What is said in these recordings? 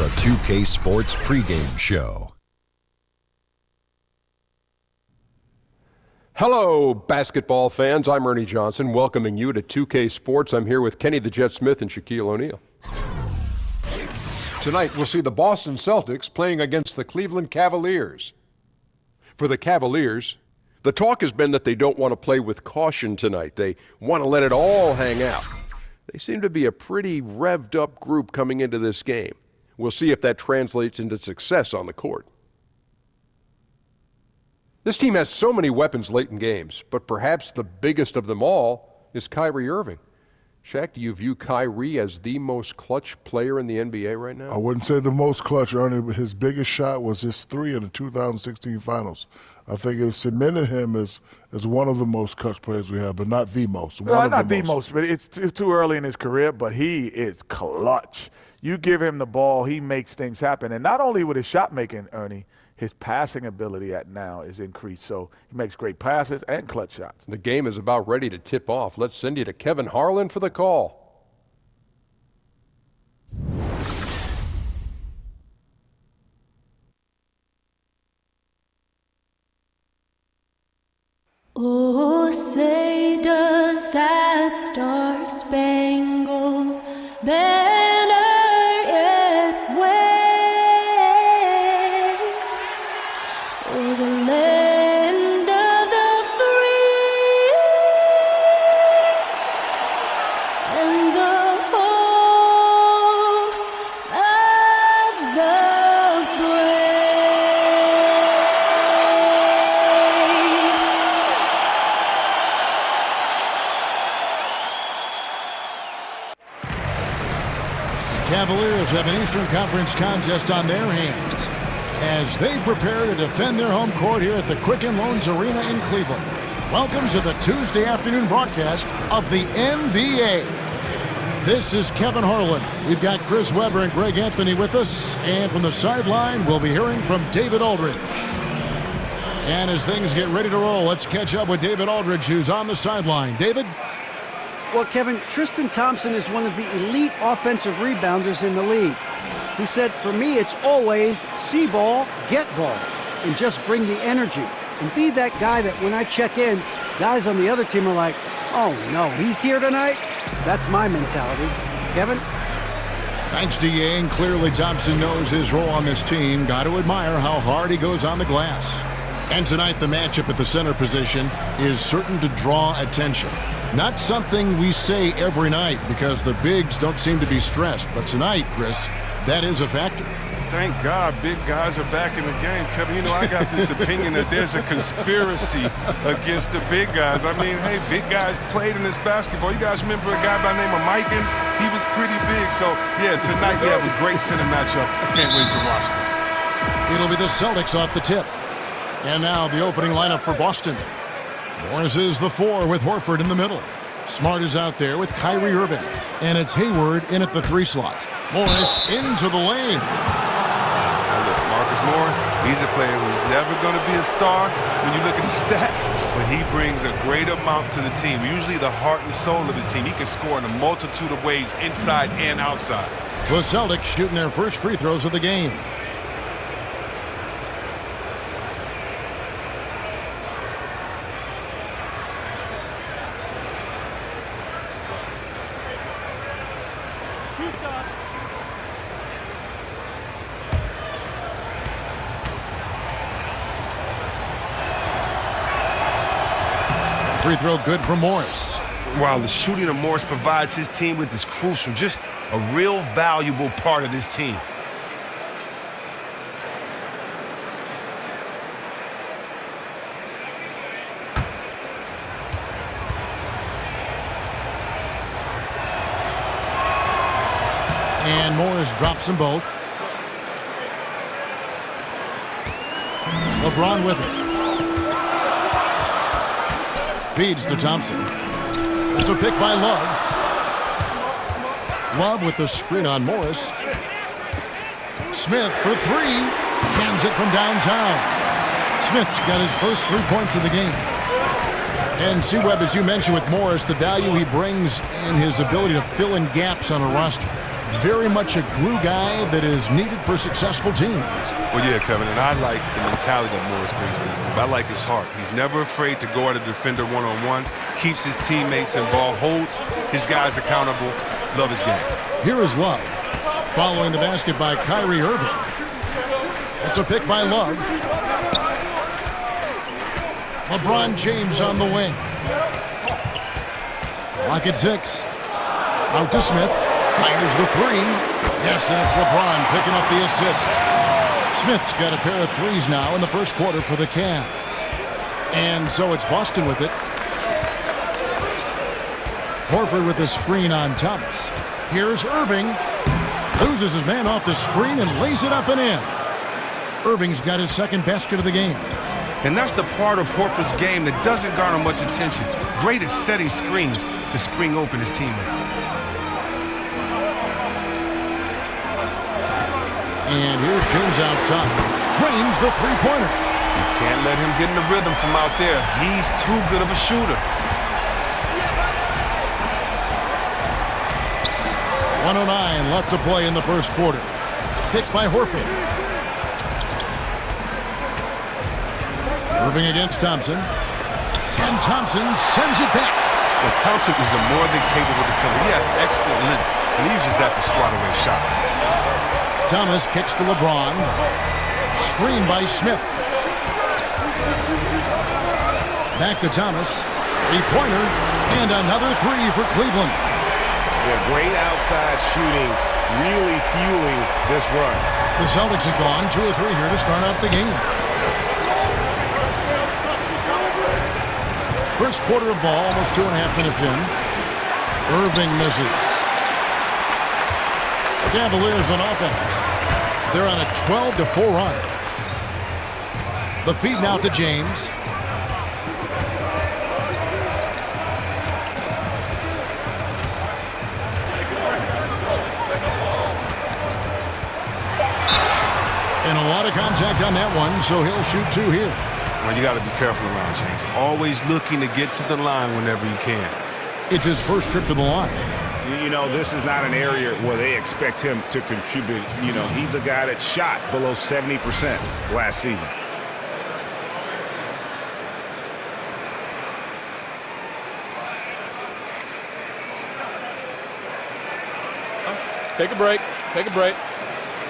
The 2K Sports Pregame Show. Hello, basketball fans. I'm Ernie Johnson, welcoming you to 2K Sports. I'm here with Kenny the Jet Smith and Shaquille O'Neal. Tonight, we'll see the Boston Celtics playing against the Cleveland Cavaliers. For the Cavaliers, the talk has been that they don't want to play with caution tonight. They want to let it all hang out. They seem to be a pretty revved up group coming into this game. We'll see if that translates into success on the court. This team has so many weapons late in games, but perhaps the biggest of them all is Kyrie Irving. Shaq, do you view Kyrie as the most clutch player in the NBA right now? I wouldn't say the most clutch, Ernie, but his biggest shot was his three in the 2016 finals. I think it cemented him as one of the most clutch players we have, but not the most. Not the most, but it's too early in his career, but he is clutch. You give him the ball, he makes things happen. And not only with his shot making, Ernie, his passing ability at now is increased. So he makes great passes and clutch shots. The game is about ready to tip off. Let's send you to Kevin Harlan for the call. Oh, say does that star-spangled banner yet wave o'er the land of the free and the home of the Cavaliers have an Eastern Conference contest on their hands as they prepare to defend their home court here at the Quicken Loans Arena in Cleveland. Welcome to the Tuesday afternoon broadcast of the NBA. This is Kevin Harlan. We've got Chris Webber and Greg Anthony with us, and from the sideline, we'll be hearing from David Aldridge. And as things get ready to roll, let's catch up with David Aldridge, who's on the sideline. David? Well, Kevin, Tristan Thompson is one of the elite offensive rebounders in the league. He said, for me, it's always see ball, get ball, and just bring the energy. And be that guy that when I check in, guys on the other team are like, oh, no, he's here tonight? That's my mentality. Kevin? Thanks, D.A. And clearly Thompson knows his role on this team. Got to admire how hard he goes on the glass. And tonight, the matchup at the center position is certain to draw attention. Not something we say every night because the bigs don't seem to be stressed. But tonight, Chris, that is a factor. Thank God big guys are back in the game. Kevin, you know, I got this opinion that there's a conspiracy against the big guys. I mean, hey, big guys played in this basketball. You guys remember a guy by the name of Mikan? He was pretty big. So, yeah, tonight we have a great center matchup. Can't wait to watch this. It'll be the Celtics off the tip. And now the opening lineup for Boston. Morris is the 4 with Horford in the middle. Smart is out there with Kyrie Irving. And it's Hayward in at the 3 slot. Morris into the lane. Now look, Marcus Morris, he's a player who's never going to be a star when you look at his stats, but he brings a great amount to the team, usually the heart and soul of the team. He can score in a multitude of ways, inside and outside. The Celtics shooting their first free throws of the game. Free throw good for Morris. While the shooting of Morris provides his team with is crucial, just a real valuable part of this team. And Morris drops them both. LeBron with it. Feeds to Thompson. It's a pick by Love. Love with the screen on Morris. Smith for 3. Cans it from downtown. Smith's got his first 3 points of the game. And C-Webb, as you mentioned with Morris, the value he brings in his ability to fill in gaps on a roster. very much a glue guy that is needed for successful teams. Well, yeah, Kevin, and I like the mentality that Morris brings to the group. I like his heart. He's never afraid to go at a defender one-on-one, keeps his teammates involved, holds his guys accountable. Love his game. Here is Love, following the basket by Kyrie Irving. It's a pick by Love. LeBron James on the wing. Clock at 6. Out to Smith. Fires the three. Yes, and it's LeBron picking up the assist. Smith's got a pair of threes now in the first quarter for the Cavs. And so it's Boston with it. Horford with the screen on Thomas. Here's Irving. Loses his man off the screen and lays it up and in. Irving's got his second basket of the game. And that's the part of Horford's game that doesn't garner much attention. Great at setting screens to spring open his teammates. And here's James outside. Drains the three-pointer. You can't let him get in the rhythm from out there. He's too good of a shooter. 1:09 left to play in the first quarter. Pick by Horford. Irving against Thompson. And Thompson sends it back. Well, Thompson is a more than capable defender. He has excellent length, and he uses that to swat away shots. Thomas kicks to LeBron. Screen by Smith. Back to Thomas. Three-pointer. And another three for Cleveland. Yeah, great outside shooting, really fueling this run. The Celtics have gone 2 or 3 here to start out the game. First quarter of ball, almost 2.5 minutes in. Irving misses. The Cavaliers on offense. They're on a 12-4 run. The feed now to James. And a lot of contact on that one, so he'll shoot 2 here. Well, you got to be careful around James. Always looking to get to the line whenever you can. It's his first trip to the line. You know, this is not an area where they expect him to contribute. You know, he's a guy that shot below 70% last season. Take a break. Take a break.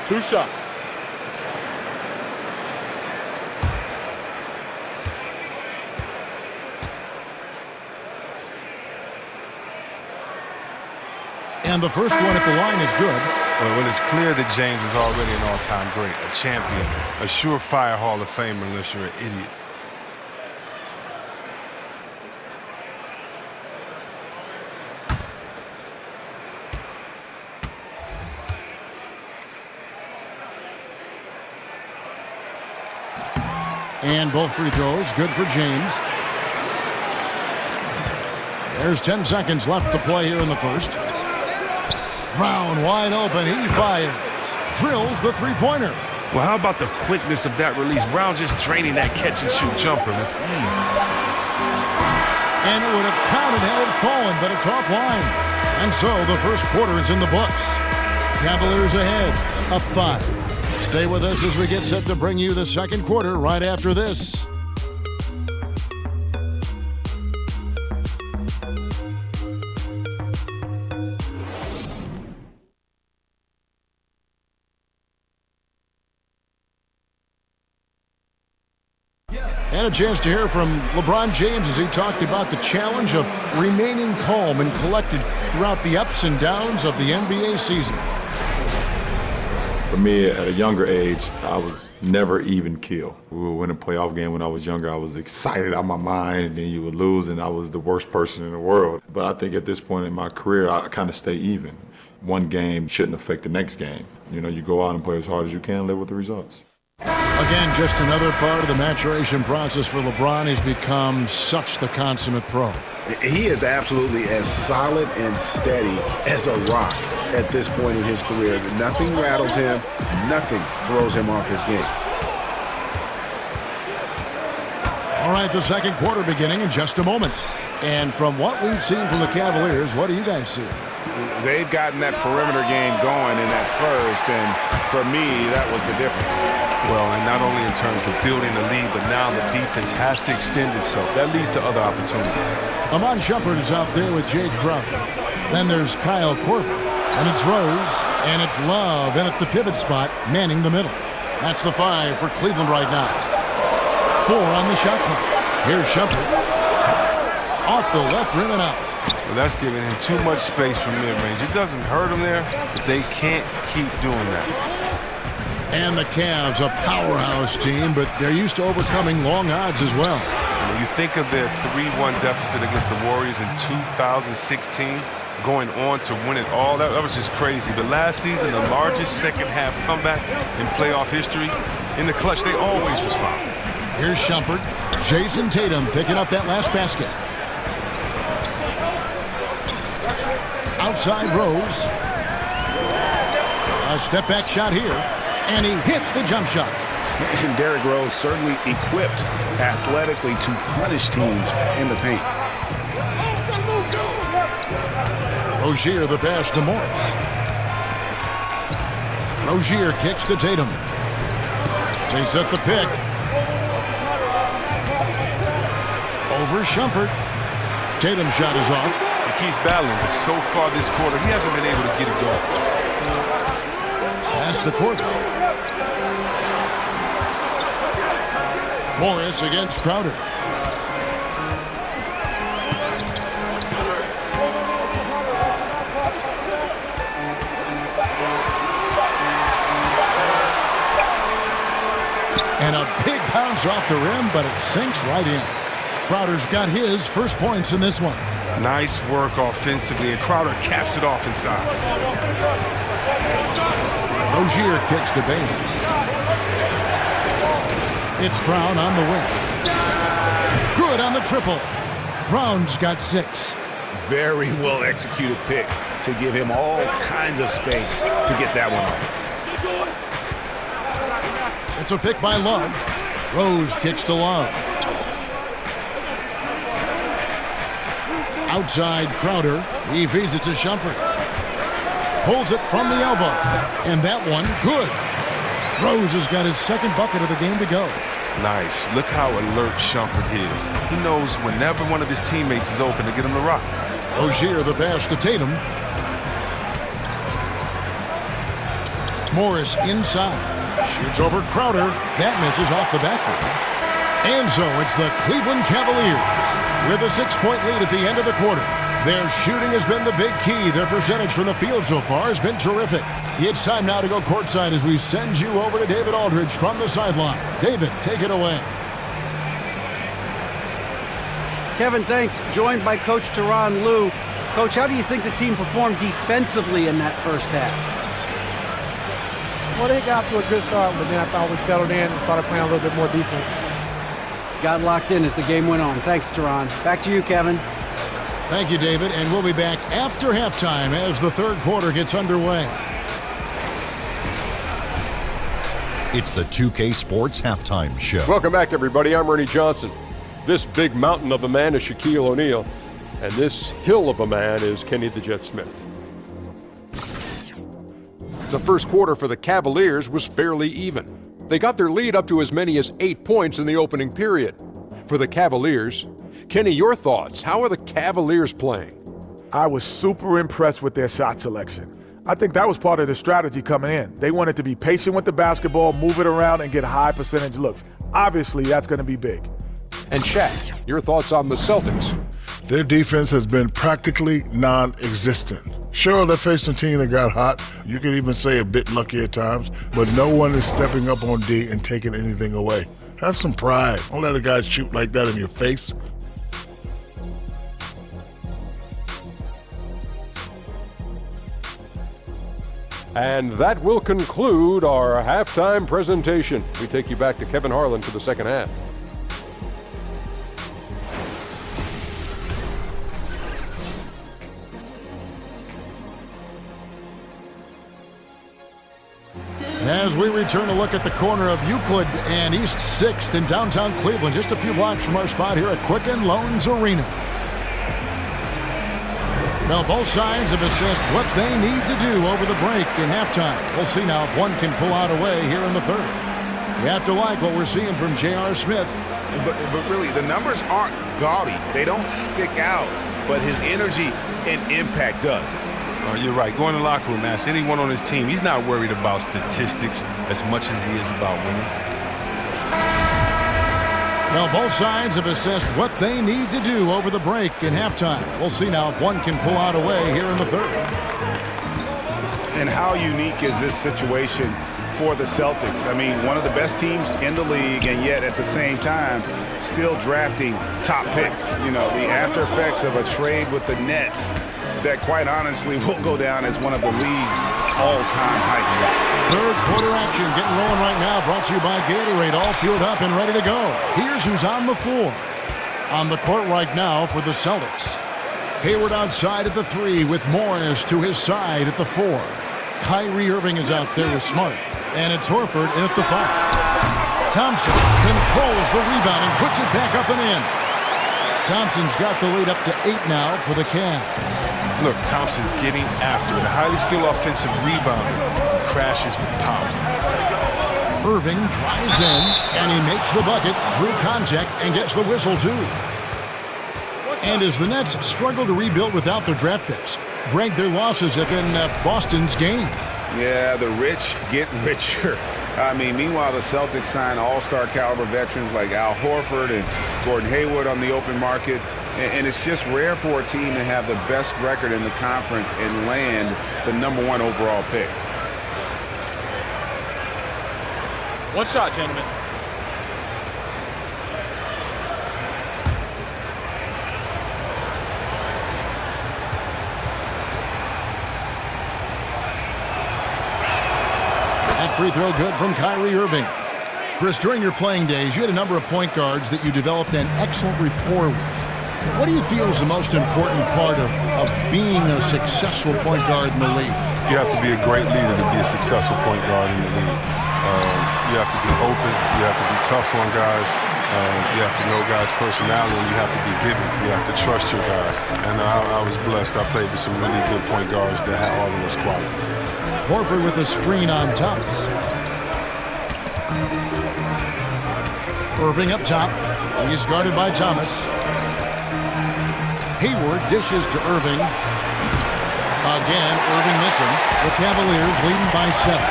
2 shots. And the first one at the line is good. Well, when it's clear that James is already an all-time great, a champion, a surefire Hall of Famer unless you're an idiot. And both free throws, good for James. There's 10 seconds left to play here in the first. Brown wide open, he fires. Drills the three-pointer. Well, how about the quickness of that release? Brown just draining that catch-and-shoot jumper with ease. And it would have counted had it fallen, but it's offline. And so the first quarter is in the books. Cavaliers ahead, up 5. Stay with us as we get set to bring you the second quarter right after this. And a chance to hear from LeBron James as he talked about the challenge of remaining calm and collected throughout the ups and downs of the NBA season. For me, at a younger age, I was never even keel. We would win a playoff game when I was younger. I was excited out of my mind, and then you would lose, and I was the worst person in the world. But I think at this point in my career, I kind of stay even. One game shouldn't affect the next game. You know, you go out and play as hard as you can, live with the results. Again, just another part of the maturation process for LeBron. He's become such the consummate pro. He is absolutely as solid and steady as a rock at this point in his career. Nothing rattles him, nothing throws him off his game. All right, the second quarter beginning in just a moment. And from what we've seen from the Cavaliers, what do you guys see? They've gotten that perimeter game going in that first, and for me, that was the difference. Well, and not only in terms of building the lead, but now the defense has to extend itself. That leads to other opportunities. Amon Shumpert is out there with Jay Crowder. Then there's Kyle Korver. And it's Rose, and it's Love in at the pivot spot, manning the middle. That's the 5 for Cleveland right now. 4 on the shot clock. Here's Shumpert. Off the left rim and out. Well, that's giving him too much space from mid-range. It doesn't hurt him there, but they can't keep doing that. And the Cavs, a powerhouse team, but they're used to overcoming long odds as well. When you think of their 3-1 deficit against the Warriors in 2016, going on to win it all, that was just crazy. But last season, the largest second-half comeback in playoff history, in the clutch, they always respond. Here's Shumpert. Jason Tatum picking up that last basket. Outside Rose. A step-back shot here, and he hits the jump shot. And Derrick Rose certainly equipped athletically to punish teams in the paint. Rozier the pass to Morris. Rozier kicks to Tatum. They set the pick. Over Shumpert. Tatum's shot is off. He keeps battling, but so far this quarter, he hasn't been able to get it going. Pass to Korver. Morris against Crowder. And a big bounce off the rim, but it sinks right in. Crowder's got his first points in this one. Nice work offensively, and Crowder caps it off inside. Rozier kicks to Baines. It's Brown on the wing. Good on the triple. Brown's got 6. Very well executed pick to give him all kinds of space to get that one off. It's a pick by Love. Rose kicks to Love. Outside Crowder. He feeds it to Shumpert. Pulls it from the elbow. And that one, good. Rose has got his second bucket of the game to go. Nice. Look how alert Shumpert is. He knows whenever one of his teammates is open to get him the rock. Rozier the pass to Tatum. Morris inside. Shoots over Crowder. That misses off the backboard. And so it's the Cleveland Cavaliers with a 6-point lead at the end of the quarter. Their shooting has been the big key. Their percentage from the field so far has been terrific. It's time now to go courtside as we send you over to David Aldridge from the sideline. David, take it away. Kevin, thanks. Joined by Coach Tyronn Lue. Coach, how do you think the team performed defensively in that first half? Well, they got to a good start, but then I thought we settled in and started playing a little bit more defense. Got locked in as the game went on. Thanks, Tyronn. Back to you, Kevin. Thank you, David, and we'll be back after halftime as the third quarter gets underway. It's the 2K Sports Halftime Show. Welcome back, everybody. I'm Ernie Johnson. This big mountain of a man is Shaquille O'Neal, and this hill of a man is Kenny the Jet Smith. The first quarter for the Cavaliers was fairly even. They got their lead up to as many as 8 points in the opening period. For the Cavaliers, Kenny, your thoughts? How are the Cavaliers playing? I was super impressed with their shot selection. I think that was part of the strategy coming in. They wanted to be patient with the basketball, move it around, and get high percentage looks. Obviously, that's going to be big. And Shaq, your thoughts on the Celtics? Their defense has been practically non-existent. Sure, they're facing a team that got hot. You could even say a bit lucky at times, but no one is stepping up on D and taking anything away. Have some pride. Don't let a guy shoot like that in your face. And that will conclude our halftime presentation. We take you back to Kevin Harlan for the second half. As we return to look at the corner of Euclid and East 6th in downtown Cleveland, just a few blocks from our spot here at Quicken Loans Arena. Well, both sides have assessed what they need to do over the break in halftime. We'll see now if one can pull out a way here in the third. You have to like what we're seeing from J.R. Smith. But really, the numbers aren't gaudy. They don't stick out, but his energy and impact does. You're right. Go in the locker room, ask anyone on his team. He's not worried about statistics as much as he is about winning. Well, both sides have assessed what they need to do over the break in halftime. We'll see now if one can pull out a way here in the third. And how unique is this situation for the Celtics? I mean, one of the best teams in the league, and yet at the same time, still drafting top picks. You know, the after effects of a trade with the Nets that quite honestly will go down as one of the league's all-time heights. Third quarter action getting rolling right now, brought to you by Gatorade, all fueled up and ready to go. Here's who's on the floor. On the court right now for the Celtics. Hayward outside at the 3 with Morris to his side at the 4. Kyrie Irving is out there with Smart. And it's Horford in at the 5. Thompson controls the rebound and puts it back up and in. Thompson's got the lead up to 8 now for the Cavs. Look, Thompson's getting after it. A highly skilled offensive rebounder. Crashes with power. Irving drives in, and he makes the bucket, drew contact, and gets the whistle, too. And as the Nets struggle to rebuild without their draft picks, Greg, their losses have been Boston's game. Yeah, the rich get richer. I mean, meanwhile, the Celtics sign all-star caliber veterans like Al Horford and Gordon Hayward on the open market. And it's just rare for a team to have the best record in the conference and land the #1 overall pick. One shot, gentlemen. That free throw good from Kyrie Irving. Chris, during your playing days, you had a number of point guards that you developed an excellent rapport with. What do you feel is the most important part of being a successful point guard in the league? You have to be a great leader to be a successful point guard in the league. You have to be open. You have to be tough on guys. You have to know guys' personality. You have to be giving. You have to trust your guys. And I was blessed. I played with some really good point guards that had all of those qualities. Horford with a screen on Thomas. Irving up top. He's guarded by Thomas. Hayward dishes to Irving. Again, Irving missing. The Cavaliers leading by 7.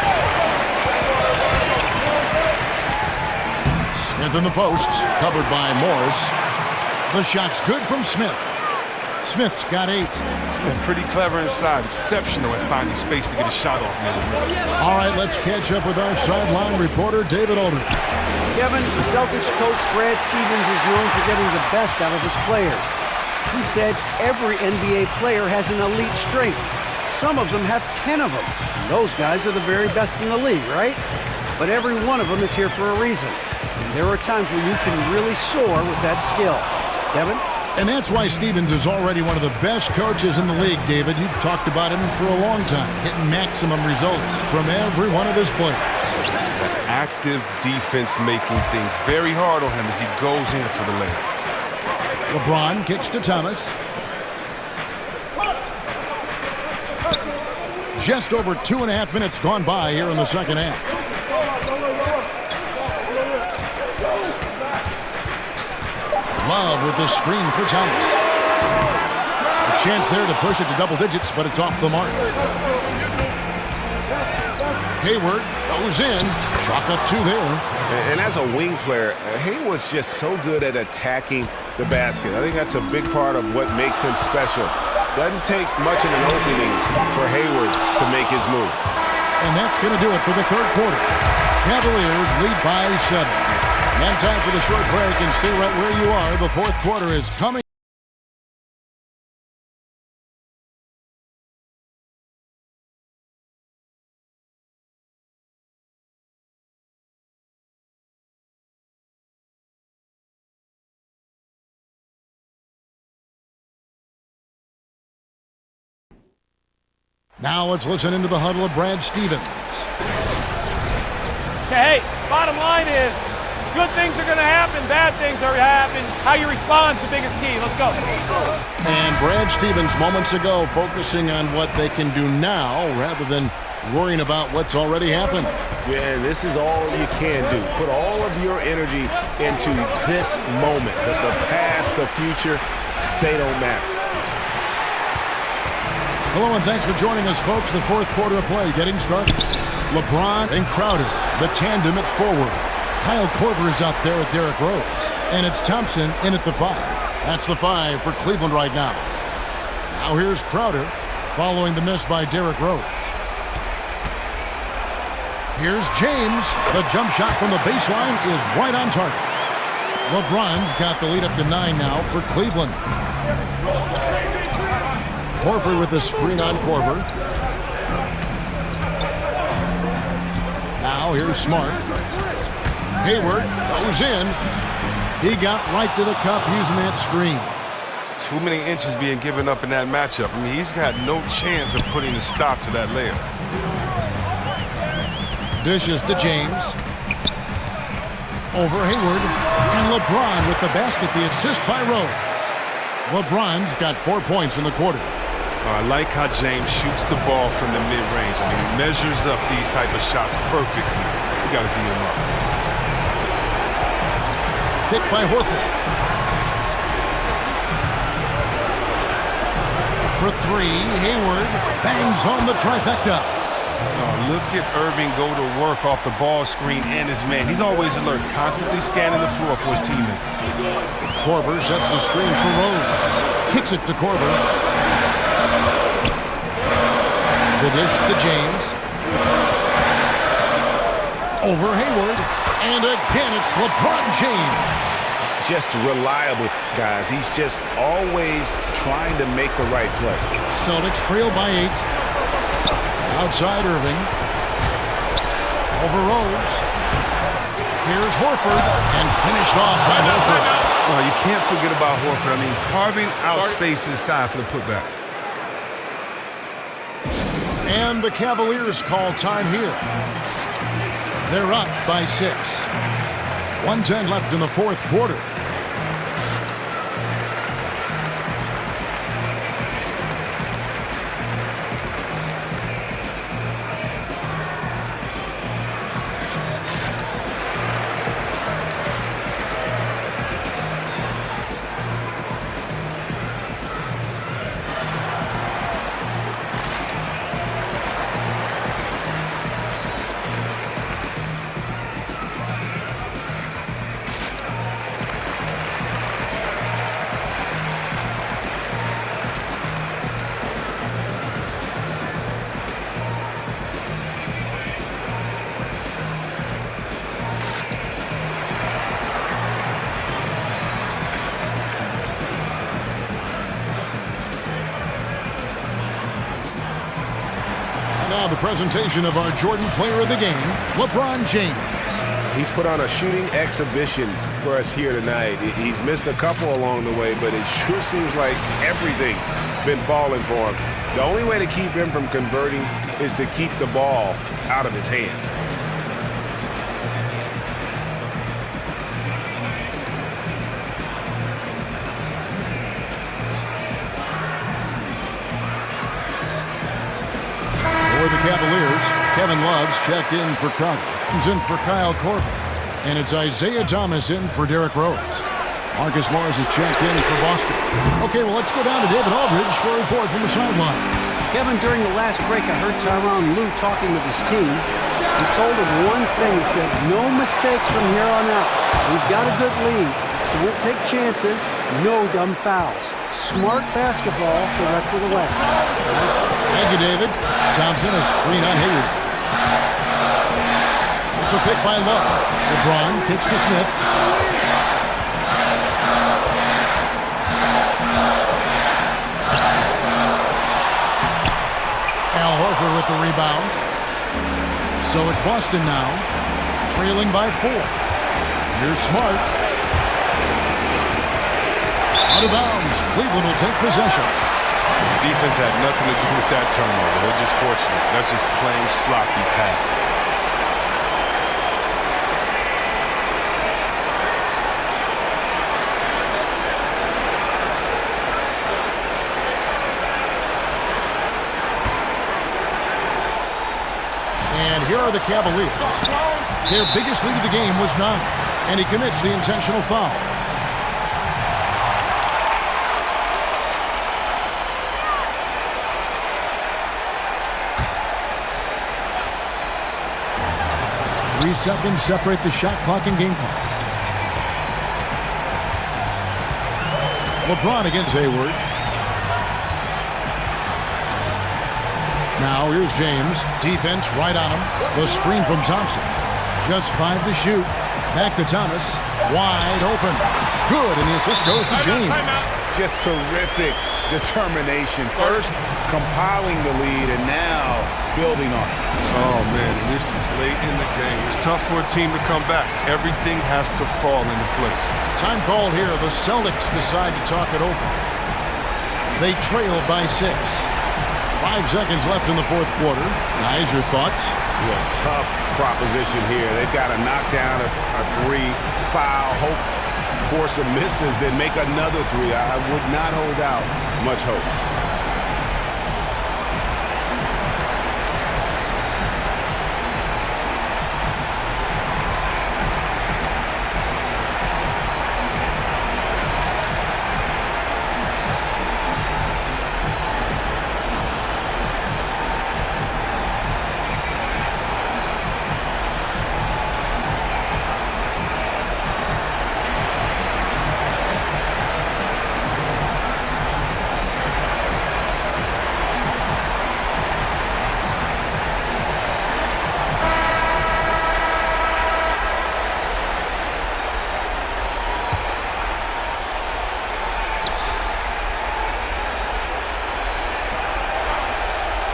Smith in the posts, covered by Morris. The shot's good from Smith. Smith's got 8. Smith pretty clever inside, exceptional at finding space to get a shot off near the rim. All right, let's catch up with our sideline reporter, David Aldridge. Kevin, the Celtics coach Brad Stevens is known for getting the best out of his players. He said every NBA player has an elite strength. Some of them have 10 of them. And those guys are the very best in the league, right? But every one of them is here for a reason. And there are times when you can really soar with that skill. Kevin? And that's why Stevens is already one of the best coaches in the league, David. You've talked about him for a long time, getting maximum results from every one of his players. Active defense making things very hard on him as he goes in for the layup. LeBron kicks to Thomas. Just over 2.5 minutes gone by here in the second half. Love with the screen for Thomas. A chance there to push it to double digits, but it's off the mark. Hayward goes in. Chalk up 2 there. And as a wing player, Hayward's just so good at attacking the basket. I think that's a big part of what makes him special. Doesn't take much of an opening for Hayward to make his move. And that's going to do it for the third quarter. Cavaliers lead by 7. And time for the short break, and stay right where you are. The fourth quarter is coming. Now let's listen into the huddle of Brad Stevens. Hey, bottom line is Good things are going to happen. Bad things are happening. How you respond is the biggest key. Let's go. And Brad Stevens moments ago focusing on what they can do now rather than worrying about what's already happened. Yeah, and this is all you can do. Put all of your energy into this moment. The past, the future, they don't matter. Hello and thanks for joining us, folks. The fourth quarter of play getting started. LeBron and Crowder, the tandem at forward. Kyle Korver is out there with Derrick Rose. And it's Thompson in at the 5. That's the 5 for Cleveland right now. Now here's Crowder following the miss by Derrick Rose. Here's James. The jump shot from the baseline is right on target. LeBron's got the lead up to 9 now for Cleveland. Horford with the screen on Korver. Now here's Smart. Hayward goes in. He got right to the cup using that screen. Too many inches being given up in that matchup. I mean, he's got no chance of putting a stop to that layup. Dishes to James. Over Hayward. And LeBron with the basket, the assist by Rose. LeBron's got 4 points in the quarter. I like how James shoots the ball from the mid-range. I mean, he measures up these type of shots perfectly. You got to D him up. Pick by Horford. For 3, Hayward bangs home the trifecta. Oh, look at Irving go to work off the ball screen and his man. He's always alert, constantly scanning the floor for his teammates. Korver sets the screen for Rose. Kicks it to Korver. The dish to James. Over Hayward. And again, it's LeBron James. Just reliable, guys. He's just always trying to make the right play. Celtics trail by 8. Outside Irving. Over Rose. Here's Horford. And finished off by Horford. Oh, you can't forget about Horford. I mean, carving out space inside for the putback. And the Cavaliers call time here. They're up by 6. 1:10 left in the fourth quarter. Now the presentation of our Jordan Player of the Game, LeBron James. He's put on a shooting exhibition for us here tonight. He's missed a couple along the way, but it sure seems like everything's been falling for him. The only way to keep him from converting is to keep the ball out of his hand. For the Cavaliers, Kevin Love's checked in for Crowder. Comes in for Kyle Korver. And it's Isaiah Thomas in for Derrick Rose. Marcus Morris is checked in for Boston. Okay, well, let's go down to David Aldridge for a report from the sideline. Kevin, during the last break, I heard Tyronn Lue talking with his team. He told them one thing. He said, no mistakes from here on out. We've got a good lead. Don't take chances. No dumb fouls. Smart basketball the rest of the way. Thank you, David. Thompson, a screen on Hayward. It's a pick by Love. LeBron kicks to Smith. Al Horford with the rebound. So it's Boston now, trailing by 4. Here's Smart. Out of bounds. Cleveland will take possession. The defense had nothing to do with that turnover. They're just fortunate. That's just plain sloppy pass. Here are the Cavaliers. Their biggest lead of the game was 9, and he commits the intentional foul. Three seconds separate the shot clock and game clock. LeBron against Hayward. Now here's James. Defense right on him. The screen from Thompson. Just 5 to shoot. Back to Thomas. Wide open. Good, and the assist goes to James. Just terrific determination. First, compiling the lead, and now building on it. Oh, man, this is late in the game. It's tough for a team to come back. Everything has to fall into place. Time called here. The Celtics decide to talk it over. They trail by 6. 5 seconds left in the fourth quarter. Guys, your thoughts? Yeah, tough proposition here. They've got to knock down a 3, foul, hope for some misses, then make another 3. I would not hold out much hope.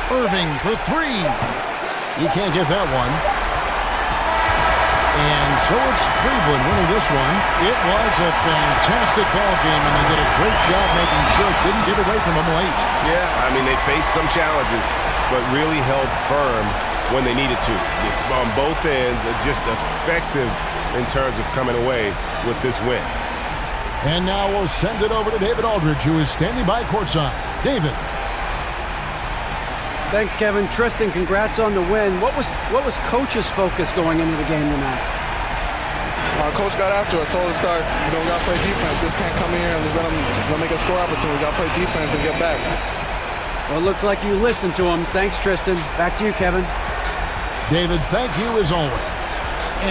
Irving for 3. He can't get that one. And so it's Cleveland winning this one. It was a fantastic ball game, and they did a great job making sure it didn't get away from them late. Yeah, I mean, they faced some challenges, but really held firm when they needed to. On both ends, just effective in terms of coming away with this win. And now we'll send it over to David Aldridge, who is standing by courtside. David. Thanks, Kevin. Tristan, congrats on the win. What was Coach's focus going into the game tonight? Coach got after us, told us to start, we got to play defense. Just can't come in here and just let them make a score opportunity. We got to play defense and get back. Well, it looks like you listened to him. Thanks, Tristan. Back to you, Kevin. David, thank you as always.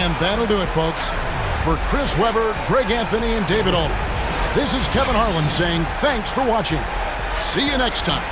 And that'll do it, folks. For Chris Webber, Greg Anthony, and David Aldridge, this is Kevin Harlan saying thanks for watching. See you next time.